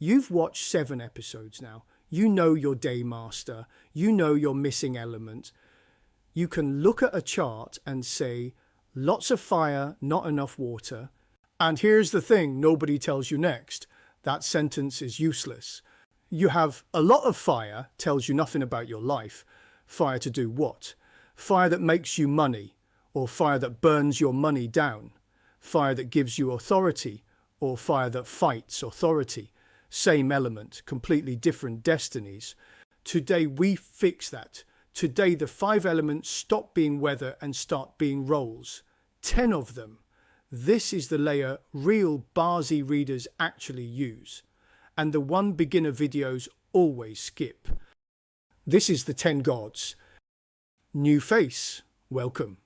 You've watched 7 episodes now. You know your day master. You know your missing element. You can look at a chart and say, lots of fire, not enough water. And here's the thing nobody tells you next. That sentence is useless. You have a lot of fire tells you nothing about your life. Fire to do what? Fire that makes you money, or fire that burns your money down. Fire that gives you authority, or fire that fights authority. Same element, completely different destinies. Today we fix that. Today the 5 elements stop being weather and start being roles. 10 of them. This is the layer real BaZi readers actually use, and the one beginner videos always skip. This is the 10 gods. New face, welcome.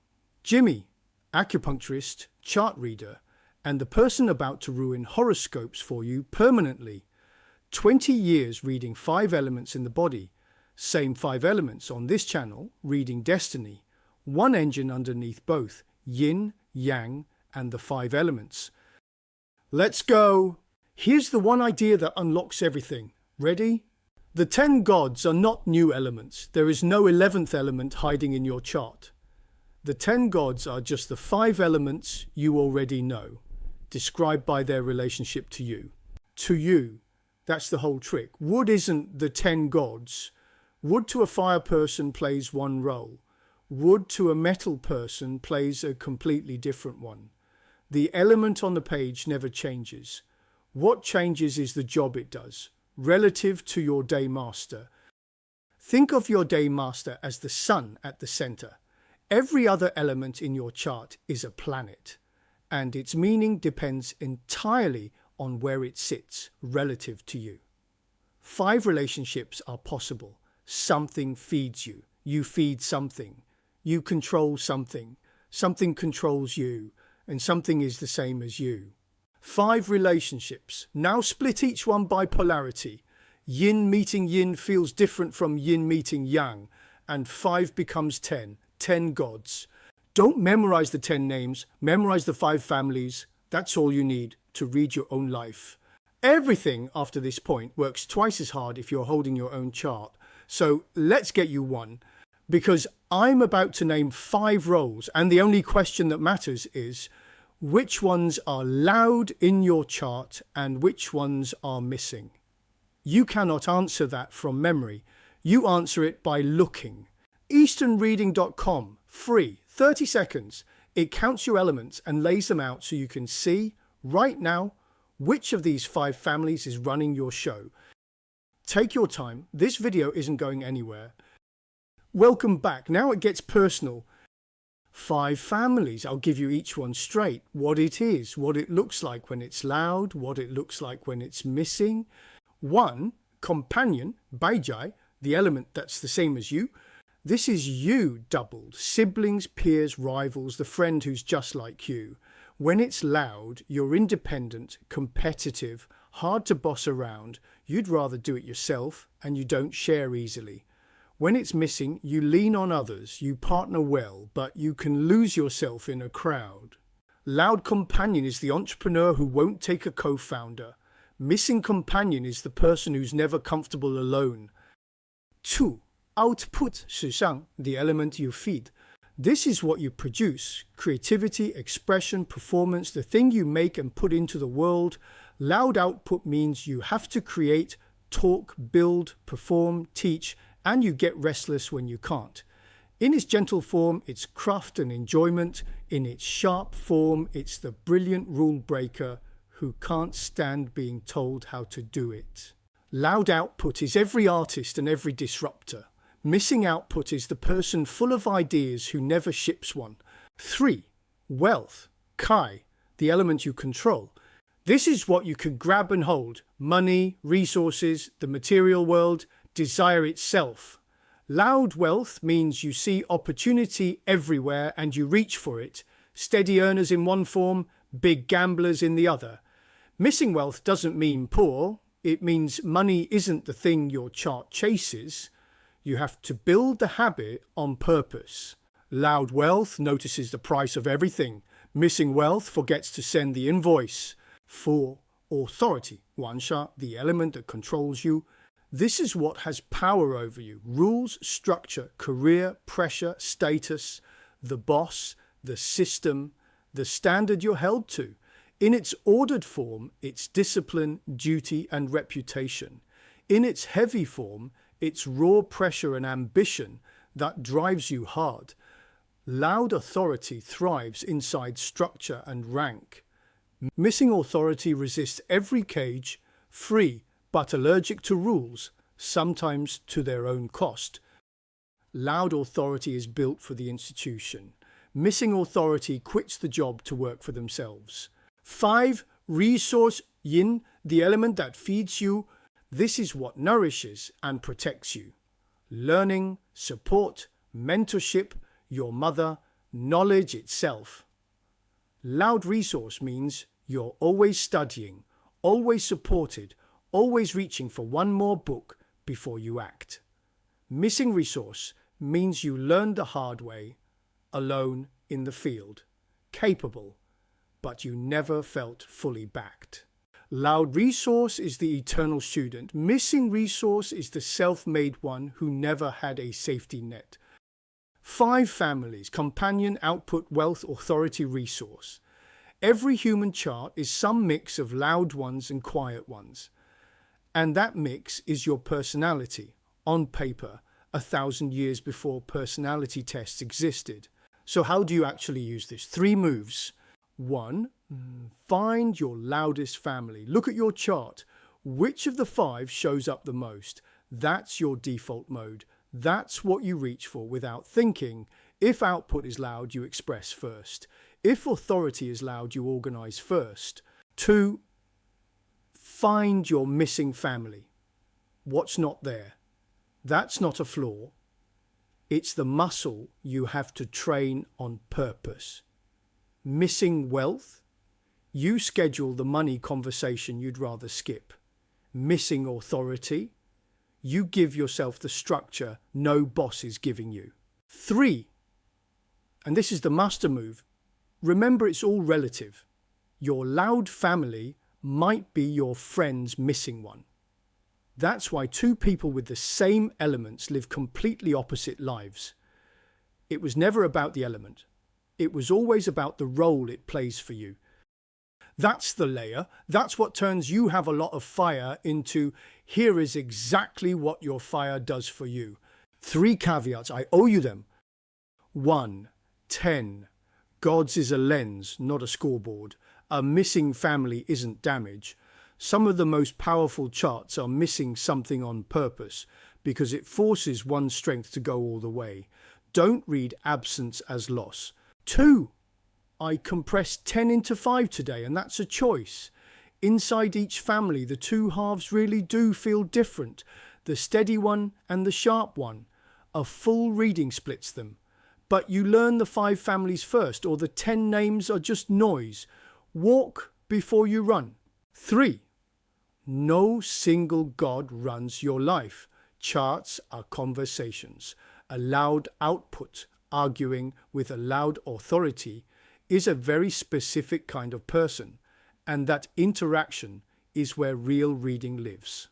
Jimmy, acupuncturist, chart reader, and the person about to ruin horoscopes for you permanently. 20 years reading 5 elements in the body. Same 5 elements on this channel, reading destiny. One engine underneath both, yin, yang, and the 5 elements. Let's go! Here's the one idea that unlocks everything. Ready? The 10 gods are not new elements. There is no 11th element hiding in your chart. The 10 gods are just the 5 elements you already know, described by their relationship to you. To you. That's the whole trick. Wood isn't the 10 gods. Wood to a fire person plays one role. Wood to a metal person plays a completely different one. The element on the page never changes. What changes is the job it does, relative to your day master. Think of your day master as the sun at the center. Every other element in your chart is a planet, and its meaning depends entirely on where it sits relative to you. 5 relationships are possible. Something feeds you. You feed something. You control something. Something controls you. And something is the same as you. 5 relationships. Now split each one by polarity. Yin meeting yin feels different from yin meeting yang. And 5 becomes 10. 10 gods. Don't memorize the 10 names. Memorize the 5 families. That's all you need to read your own life. Everything after this point works twice as hard if you're holding your own chart. So let's get you one. Because I'm about to name 5 roles, and the only question that matters is which ones are loud in your chart and which ones are missing. You cannot answer that from memory. You answer it by looking. EasternReading.com, free, 30 seconds. It counts your elements and lays them out so you can see, right now, which of these 5 families is running your show. Take your time. This video isn't going anywhere. Welcome back. Now it gets personal. 5 families. I'll give you each one straight. What it is, what it looks like when it's loud, what it looks like when it's missing. 1, companion, BaZi, the element that's the same as you. This is you doubled. Siblings, peers, rivals, the friend who's just like you. When it's loud, you're independent, competitive, hard to boss around. You'd rather do it yourself, and you don't share easily. When it's missing, you lean on others, you partner well, but you can lose yourself in a crowd. Loud companion is the entrepreneur who won't take a co-founder. Missing companion is the person who's never comfortable alone. 2. Output, 实相, the element you feed. This is what you produce. Creativity, expression, performance, the thing you make and put into the world. Loud output means you have to create, talk, build, perform, teach, and you get restless when you can't. In its gentle form, it's craft and enjoyment. In its sharp form, it's the brilliant rule breaker who can't stand being told how to do it. Loud output is every artist and every disruptor. Missing output is the person full of ideas who never ships one. 3. Wealth, Kai, the element you control. This is what you can grab and hold. Money, resources, the material world, desire itself. Loud wealth means you see opportunity everywhere and you reach for it. Steady earners in one form, big gamblers in the other. Missing wealth doesn't mean poor. It means money isn't the thing your chart chases. You have to build the habit on purpose. Loud wealth notices the price of everything. Missing wealth forgets to send the invoice. 4. authority, 王上, the element that controls you. This is what has power over you. Rules, structure, career, pressure, status, the boss, the system, the standard you're held to. In its ordered form, it's discipline, duty, and reputation. In its heavy form, it's raw pressure and ambition that drives you hard. Loud authority thrives inside structure and rank. Missing authority resists every cage, free but allergic to rules, sometimes to their own cost. Loud authority is built for the institution. Missing authority quits the job to work for themselves. 5. Resource yin, the element that feeds you. This is what nourishes and protects you. Learning, support, mentorship, your mother, knowledge itself. Loud resource means you're always studying, always supported, always reaching for one more book before you act. Missing resource means you learned the hard way, alone in the field, capable, but you never felt fully backed. Loud resource is the eternal student. Missing resource is the self-made one who never had a safety net. 5 families: companion, output, wealth, authority, resource. Every human chart is some mix of loud ones and quiet ones. And that mix is your personality, on paper, 1,000 years before personality tests existed. So how do you actually use this? 3 moves. 1. Find your loudest family. Look at your chart. Which of the 5 shows up the most? That's your default mode. That's what you reach for without thinking. If output is loud, you express first. If authority is loud, you organize first. 2. Find your missing family. What's not there? That's not a flaw. It's the muscle you have to train on purpose. Missing wealth? You schedule the money conversation you'd rather skip. Missing authority? You give yourself the structure no boss is giving you. 3. And this is the master move. Remember, it's all relative. Your loud family might be your friend's missing one. That's why 2 people with the same elements live completely opposite lives. It was never about the element. It was always about the role it plays for you. That's the layer. That's what turns "you have a lot of fire" into "here is exactly what your fire does for you." 3 caveats. I owe you them. 1. 10. God's is a lens, not a scoreboard. A missing family isn't damage. Some of the most powerful charts are missing something on purpose because it forces one's strength to go all the way. Don't read absence as loss. 2. I compressed 10 into 5 today, and that's a choice. Inside each family, the 2 halves really do feel different. The steady one and the sharp one. A full reading splits them. But you learn the 5 families first, or the 10 names are just noise. Walk before you run. 3. No single God runs your life. Charts are conversations. A loud output, arguing with a loud authority, is a very specific kind of person, and that interaction is where real reading lives.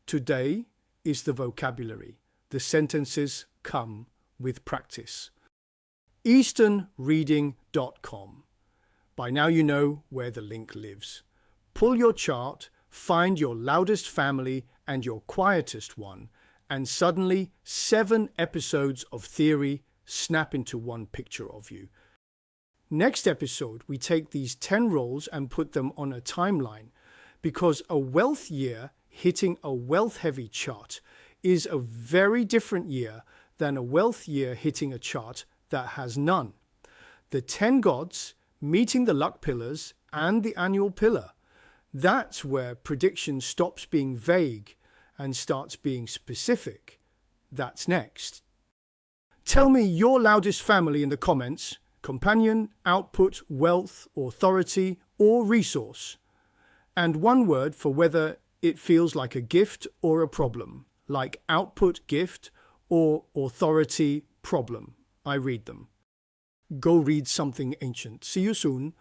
Today is the vocabulary. The sentences come with practice. EasternReading.com. By now you know where the link lives. Pull your chart, find your loudest family and your quietest one, and suddenly 7 episodes of theory snap into one picture of you. Next episode, we take these 10 roles and put them on a timeline, because a wealth year hitting a wealth-heavy chart is a very different year than a wealth year hitting a chart that has none. The 10 gods meeting the luck pillars and the annual pillar. That's where prediction stops being vague and starts being specific. That's next. Tell me your loudest family in the comments. Companion, output, wealth, authority, or resource. And one word for whether it feels like a gift or a problem, like output gift or authority problem. I read them. Go read something ancient. See you soon.